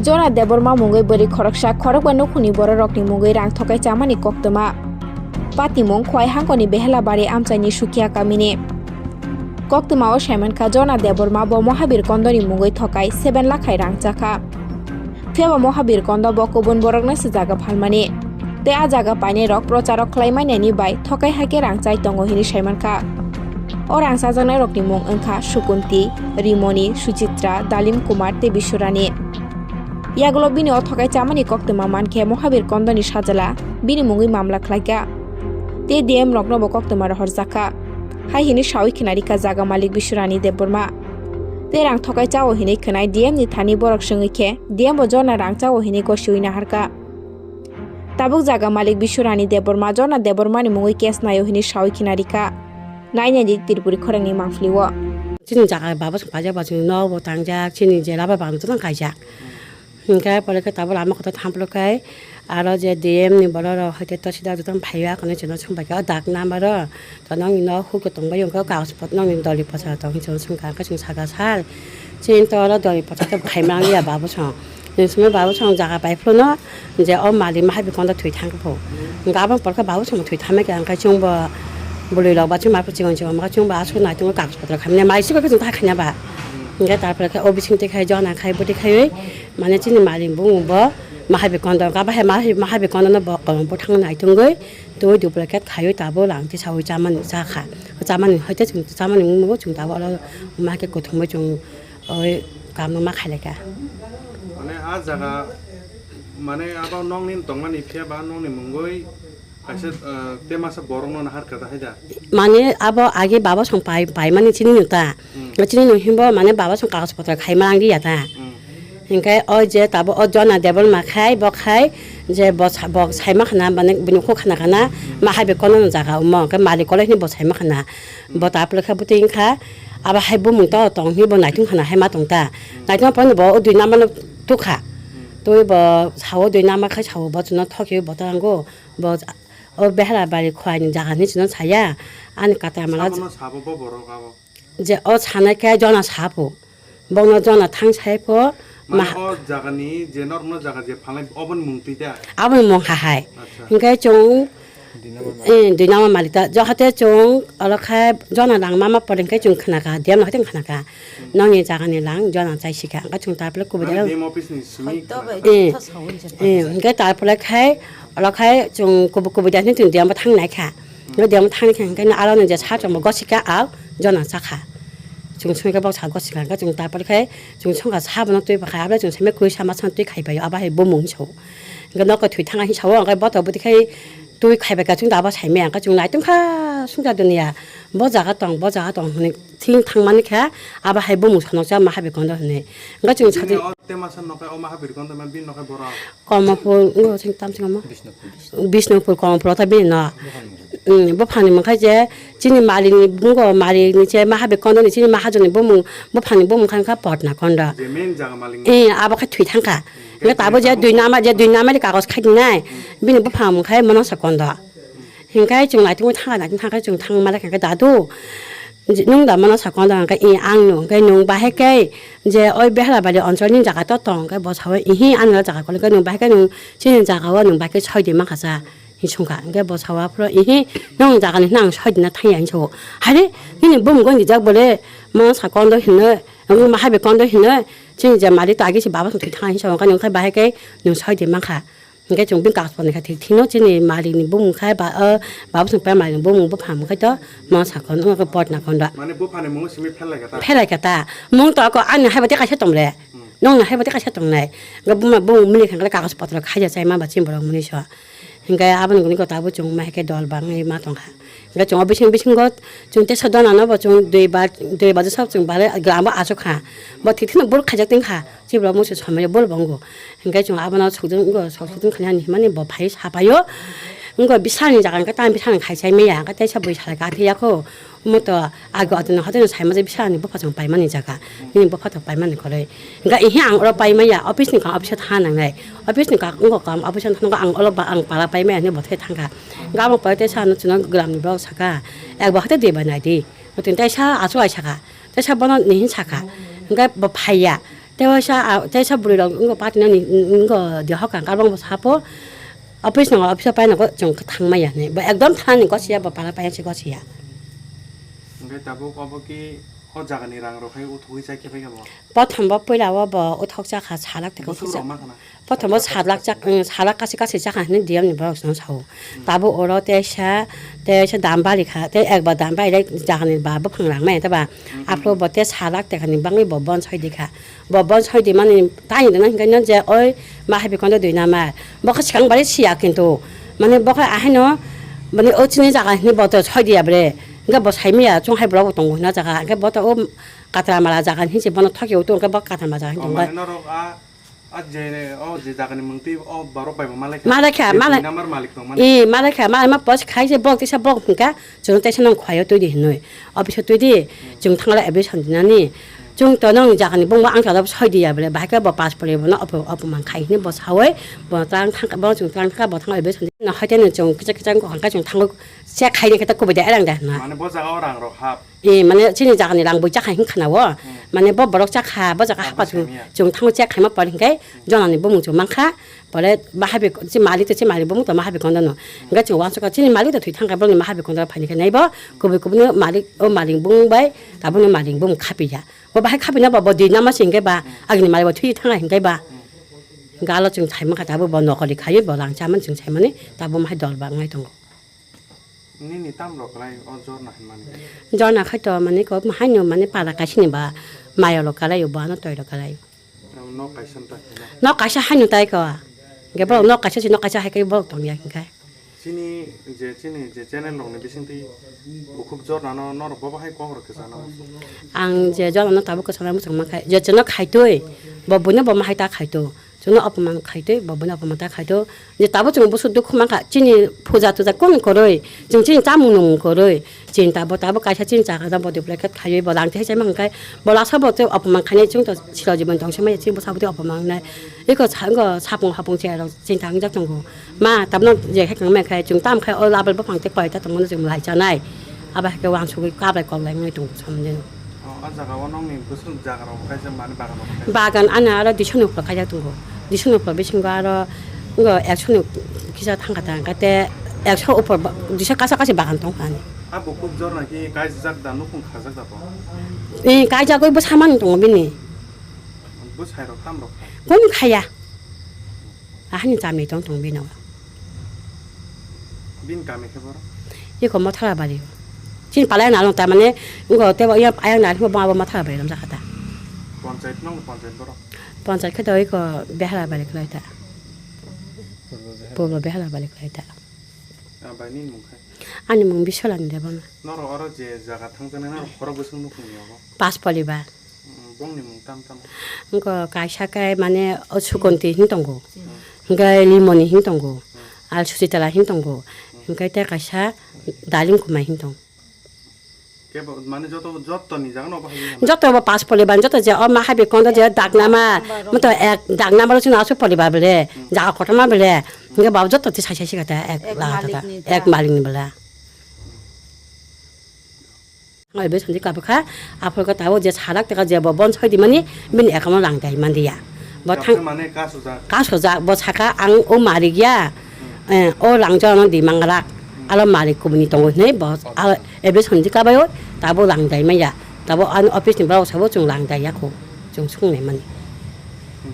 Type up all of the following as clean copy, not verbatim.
Jona deborma mungai beri khoroksa khorokba nokuni bororokni mungai rang thokai chamani koktoma patimong khwai hangkoni behela bari amchaini sukia kamini koktoma o Simon kha Jona deborma bo Mohabir kondoni mungai thokai 7 lakhai rang chakha pheba Mohabir kondo bo kobun borokna sijaga phalmani te a jaga paine rok procharok khlaimainani bai thokai hake rang chai tongo hini Simon kha o rang sajaknai rokni mung wngkha Sukunti Rimoni Suchitra Dalim Kumar te Bishurani yagulo bini o thokai chamani koktoma mankhe Mohabir kondoni sajala bini mungui mamla khlaika te DM rokno bo koktoma horjaka hai hini sawi khinarika jaga malik Bishurani deborma te rang thokai chao hini khnai DM ni thani borok sungui khe DM bo Jona rang chao hini ko suina harka tabuk jaga malik Bishurani deborma Jona debormani mungui kes nayo hini sawi khinarika naina di Tiripuri khorangni mangfliwo chini jaga baba baja baja no bo tangjak chini je laba bang tang kaijak hingkai pore ka tabul ama kota thamplo kai aro je DM ni boloro hoite to sida tang phaiwa kone chino chungba ka dak namaro to nang no hu ko tongba yong ka ka spot nang ni doli pacha tong hi chong ka ka chung saga sal chin to ro doli pacha ta khaimang ya baba chong nisme baba chong jaga bai phlo no je o mali ma habi konda thui thang ko nga bang por ka baba chong thui thame ka ka chung ba boloi lo ba chung ma pchi gon ma chung ba chu na chung ka spot ra khamne mai si ko chung ta khanya ba nga tarpore ka obising te khai Jona khai boti khai mane chini maling bung bo mahabi kondo ka ba mahabi kondo na bo kong bo thang nai tungoi to du plaket khai ta bo lang ti chawi chaman cha kha chaman hoite chung chaman mo chung ta bo lo ma ke ko thung mo chung oi kam no ma khai le ka mane a jaga mane aba nong nin tongmani phia ba nong ni mungoi kaise temasa borong no har kata haida mane abo age baba song pai mane chini nuta chini no himbo mane baba song kagas potra khai mang di yata hingkai o je tabo o Jona debol ma khai bo khai je bo sai ma khana mane binu kho khana kana ma habi kono jaga mo ka mali kole ni bo sai ma khana bo ta pla kha buting kha aba hai bo mung to tong ni bo nai tung khana hai ma tong ta nai tung pon bo o dui na ma tu kha toi bo chawo dui na ma kha chawo bo chuna thokyo bo tango bo o behla bari khwai ni jaga ni chino chaya an kata mala sabo bo borong ka bo je o chana ka Jona sapo bongno Jona thang chai po ma o jaga ni je norno jaga je phalai obon mungti ta abon mong ha hai hingai chung dinama malita jo hate chung ala kha Jona lang mama poren kai chung khana ka diam hate khana ka nong ni jaga ni lang Jona chai sika ka chung tar pla ku bida demo office ni simi hingai tar pla khai ala khai chung ku bida ni chung diam thang nai kha no diam thang ni kai na ala ni je cha chung mo gosika a Jona cha kha chung ka ba cha gosika ka chung tar pla khai chung ka cha ba no tui ba kha abla chung seme ku sa ma chan tui khai ba yo aba he bo mong chho ga no ka thui thang hi chaw ga ba to bu ti khai tui khai ba ka chung da ba chai me ka chung nai tung kha sung da dunia bo jaga tong ni thing thang man kha aba he bo mong chho no cha ma ha be kon da ne ga chung cha temasa no ka o ma habir kon ta man bin no ka bora Komapur ngo ching tam ching ma Bisnupur komapur ta bin na bo phani ma kha je chini mali ni bungo mali ni che ma habe kon ni chini ma ha joni bo mu bo phani bo mu khan kha pot na kon da je men jaga maling aba kha thui thang ka nga ta bo je dui na ma ri ka gos khai nai bin bo pham khai mono sa kon da hingkai chung lai tung thang na thang ka chung thang ma la ka da du nung da mono sa kon da ka i ang no kai nung ba he kai je oi behla ba le onchol ni jaga to tong ka bo chawe i hi an la jaga ko ka nung ba ka nung chin jaga wa nung ba ka choi de ma kha sa hi chung ka nga bo chawa pro i hi nung jaga ni nang choi de na thai yan cho ha le ni bo mu ko ni jak bo le mono sa kon do hin ne nung ma ha be kon do hin ne chin je ma li ta gi si ba ba thu thang hi cho ka nung khai ba he kai nung choi de ma kha nga chung bin ka spon ni kha thi no chin ni ma li ni bo mu khai ba ba bu pa ma ni bo mu bo pham ka to ma sa kon ka pot na kon da mane bu phane mung simi phel la ka ta phela ka ta mong to ko an hai ba te ka cha tong le nong na hai ba te ka cha tong nai ga bu ma bu mu ni khang ka spot la kha ja chai ma ba chim bro mu ni sha hingai aban guni ko ta bu chung ma ke dol bang ei ma tong kha ga chung bising got chung te sa don na ba chung dei ba sa chung ba le gram ba a chu kha ba thi thina bol kha ja ting kha chi bro mu chu chama bol bang go hingai chung aban chu dung go chu dung khanya ni ma ni bo phai sa ba yo ngo bisani jagan ka tan bisani khai chai me ya ka te sa bui sa ka thi ya ko mo to ago atun ha te sai ma je bisani bo pha chung pai ma ni jaga ni bo pha to pai ma ni ko le ga i hi ang ro pai ma ya office ni ka office tha nang nai office ni ka ngo ka office thang ka ang ro ba ang para pai me ni bo the thang ka ga mo pa te sa no chung gram ni bo sa ka ek ba ha te de ba nai di mo tin te sa a chu ai sa ka te sa bo no ni hin sa ka ga bo phai ya 대사 부리로 이거 빠지는 이거 여학관 가방 사포 어피서 빠는 거좀 당마야네 뭐 액덤 타는 것이야 뭐 바라봐야지 것이야 cái tabu có bao cái họ già cái này rằng rồi hay u thối sai cái phải cái gì 버텀 버프라와 뭐 어떻게 가 살락 되고 có số mắc hả 버텀 뭐 살락까지 하는 디엄니 버럭선 사오 다부 오로 대샤 담발이카 대 액바 담발이 자하는 바부 방랑매 대바 앞으로 버때 살락 되가는 방이 버번 서이디카 버번 서이디만 다니는 그냥 이제 어이 마하비 건도 되나마 뭐가 시간 발이 시약긴도 만에 뭐가 아하노 만에 어찌니 자가니 버터 서이디야 그래 그러니까 뭐 삶이야 좀 해보라고 동고 나자가 그러니까 뭐또 가트라 말하자가 hin지 번호 턱이 오도 그러니까 뭐 가트라 말하자 hin지 mà nó rồi à giờ giờ già cái này mừng tiêu bảo bài mà 말라카 말라카 버스 가이제 복 대사 복 그러니까 저는 대신은 과요 또디 했노이 어비서 또디 좀 탕라 에비 선지나니 좀 떠는 자가니 뭔가 안 가다 서디야 그래 바가 뭐 파스포르나 어부만 가이니 뭐 사회 뭐땅 탕가 뭐좀 탕가 뭐 탕가 에비 선지 나 하때는 좀 그저그저 거 한가 좀 탕고 제 가이니 그때 고베데 에랑다 나 mà nó bỏ ra ở rằng rồi hạp 이 만에 진이 자가니 랑부 짝하 힘카나워 만에 뭐 버럭 짝하 뭐 자가 하바 좀 탕고 짝하면 버린게 전안이 보면 좀 많카 버레 마하비 지 말리도 지 말리 보면 또 마하비 건다노 그러니까 저 와서가 진이 말리도 뒤 탕가 버는 마하비 건다 파니까 네버 그분 말리 봉바이 다분은 말리 봉 카비야 뭐 바이 카비나 뭐 디나마시 인게 봐 아기니 말고 뒤 탕가 인게 봐 갈로 좀 잘못 가다 뭐 너거리 가요 뭐 랑자면 좀 잘못이 다 보면 할 돌방 할 동거นี่ตั้มหรอกอะไรอ๋อจอดหนักมัน 저나 카토 만이 거 하뇨 만이 바라가시니 봐 마요로 가라요 뭐하나 또이로 가라요 นอกไก่ชั้นตัว 너 가시 하뇨 따이거 이게 뭐 너 가시 너 가시 할게 뭐 동이야 그러니까 ที่นี่เจที่นี่เจนั่นลงในบิสิงที่บุคคลจอดนะนอกบอกว่าให้กว้างหรือคือสาน 앙제 저는 따보고 사람 무슨 막 저 저는 가이도이 뭐 뭐냐 뭐 하이다 가이도 저는 아빠만 가이도 뭐 뭐냐 아빠만 다 가이도 이제 따보 좀 무슨 도쿠만 가 진이 포자도 자 꽁 거를 좀 진이 짜무는 거를 진 따보 가시 진짜 가다 뭐 블랙 가요 뭐 랑테 해제만 가 뭐라 사보도 아빠만 가니 좀더 싫어지면 동시에 지금 사보도 아빠만 나 이거 장거 사봉 하봉제로 진 당작 정도 마 담는 이제 핵강매 가 좀 땀 가 라벨 법방 때 거에 다 동문은 좀 라이잖아요 아바 그 왕초기 까발 거래 뭐 좀 참는 อ๋ออาจารย์ว่าน้องนี่ก็สุดจากเราใครจะมาในบ้านเรา 바간 안나라 디션으로 가자 두고 디션으로 비신가로 이거 액션을 기사 탄 같다 그때 액션 오퍼 디션 가사까지 막안 동안 อ่ะบุคคลจอดนะที่กายจักดันนุคุณขาจักดับ 이 가자고 뭐 사만 동비니 บุษใช่เราตั้มหรอก 본 가야 아니 잠이 동비노 บินการไม่แค่ว่า 이거 뭐 타라 말이요 진 발라야 나는 때문에 이거 때가 이 아양 날 이거 뭐 타라 말이 남자 같다 ปอนใจน้องปอนใจบ่หรอ 번째 그도 이거 배하라 말이 그랬다 보고 배하라 말이 그랬다 ใบนี้มึงใคร 아니 뭐 미쳐라는데 보면 นอกเราอะไรเจจากทั้งจะนั่นเราเราบุษนุคุณอยู่ก็ 파스포리바 บ้องนี่มึงตั้ม 그거 가샤가에 만에 어수건티 힘동고 그러니까 리모니 힘동고 알수지따라 힘동고 그러니까 이때 가샤 날림구만 힘동 แกบอกมันจะต้องจอดตอนนี้จากนอกบ้าน 저도 뭐 파스포리바 저도 제 엄마 하비 건도 제 닥나마 뭐또 닥나마로 지금 아수포리바 블레 자가 고타마 블레 그러니까 뭐 저도 사시시가 다액 라다다 액 말링니 블라 왜 선지 까부카 앞으로 가 다고 제 사락 때가 제 뭐번 서디머니 민 액하면 랑다이 만디야 มา 뭐탕 มาในกาสุดา 가서자 뭐 차가 앙오 말이야 오 랑자는 디망가락 알아 말이 고분이 동네 뭐 에베 선지 까봐요 다보 랑다이마야 다보 안 오피스 브라우 사보 좀 랑다이야고 좀 숙내만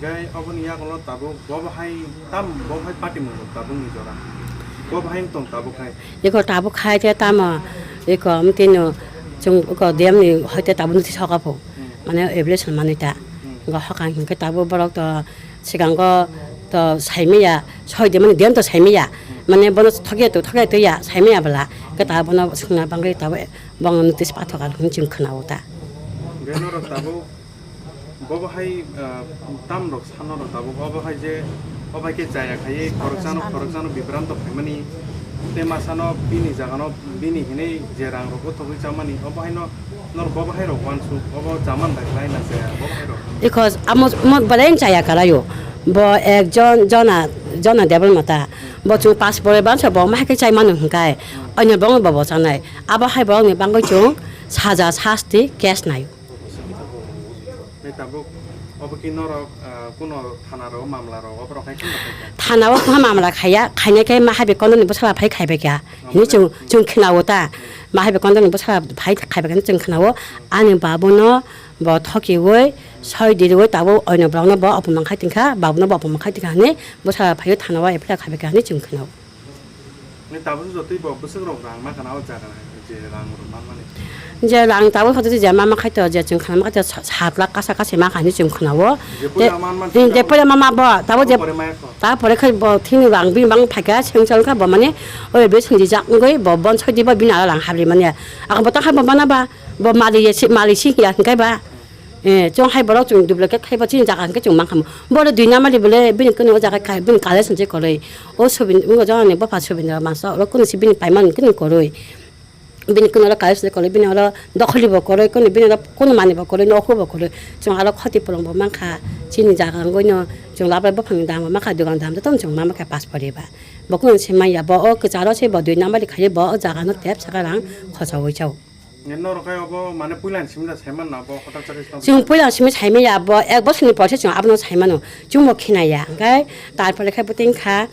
แกเอาวันนี้ก็เราตาบุบอกให้ตั้มบอกให้ปฏิมือตาบุนี่จอดบอกให้ตรงตาบุใคร 이거 다보 카이테 따마 이거 아무튼요 좀 이거 내음이 할때 다보는 서가보 만에 에블레션 만이다 이거 하강 그 다보 버럭도 시간거 더 삶이야 서이되면 내음도 삶이야 만에 번호 턱에도야 삶이야 벌라 그 다보나 숙나 방에 다보 먹는 뜻이 빠터가 지금 크나오다 แกนเราตาบุบอกให้ตั้มหรอกสันเราตาบุบอกให้เจบอกให้แกใจใครคอร์ซันบิบรันต์ไปมันนี่เตมาสันบินี่จากนั้นบินี่เห็นเจรังเราก็ทวีจามันนี่บอกให้นอบอกให้เราควันสุบอกจามันได้ไรนะเสียบอกให้เรา because 아무 뭐 발렌자야 가라요 뭐 전화 대벌 맞다 뭐좀 파스포르 반서 뭐 마게 차이 많은 거야 아니 병을 봐보잖아요 아바 할 병이 방거 중 사자 사스티 캐스 나요 ในตาบุอ 어버기 너럭 꾸노 타나로 맘라로 어버로 하이 큰 타나와 그 마음라 가야 가냐게 마하베 건는 뭐 살아 바이 가베야 이니 좀 크나오다 마하베 건는 뭐 살아 바이 가베는 좀 크나오 아니 바보노 뭐 터기월 설디르월 따고 어느 브라우너 뭐 어부만 카팅카 바보노 뭐 어부만 카팅하네 뭐 살아 바이 타나와 에플라 가베가 하니 좀 크나오 근데 다분 저도 뭐 무슨 랑마 가나오 자가나 이제 랑으로 만만해 이제 랑 따고 가도 이제 마마 카이터 이제 좀 가나 가도 사블라 까사까시 막 하니 좀 크나오 이제 뿌려 마마 뭐 따고 이제 다 버려 뭐 튀는 랑비 막 파가 청청가 뭐만이 왜 청지작 거이 뭐번 처디버 비나랑 하리만이 아까 뭐딱 한번 만나봐 뭐 말리시야 그러니까 봐 예, 좀 해보라 좀 두블게 해봐 진짜 안 좀 만큼 뭐를 뒤나말이 볼래 비니 끊어 자가 가 비니 가래서 이제 거래 어서빈 이거 전에 뭐 파서빈이라 만서 그거는 시빈이 빨만 끊는 거래 비니 끊어라 가래서 거래 비니 알아 너 걸리버 거래 끊는 비니 코는 많이 버 거래 너 호버 거래 좀 알아 커디 보는 뭐만 가 진이 자간 거는 좀 라벨 법한다 뭐만 가 들어간 다음에 좀 마마 가 파스포르 봐 먹고는 세마야 뭐그 자라서 뭐 뒤나말이 가리 뭐 자가는 대사가랑 커서 오죠 옛날로 가요 뭐 만에 뿌리란 심다 잘만 나고 허닥자리 지금 보야 심이 잘미야 뭐 액버스니 버셔 지금 아버는 잘만은 좀 먹히나야 그러니까 딸벌레 해보든가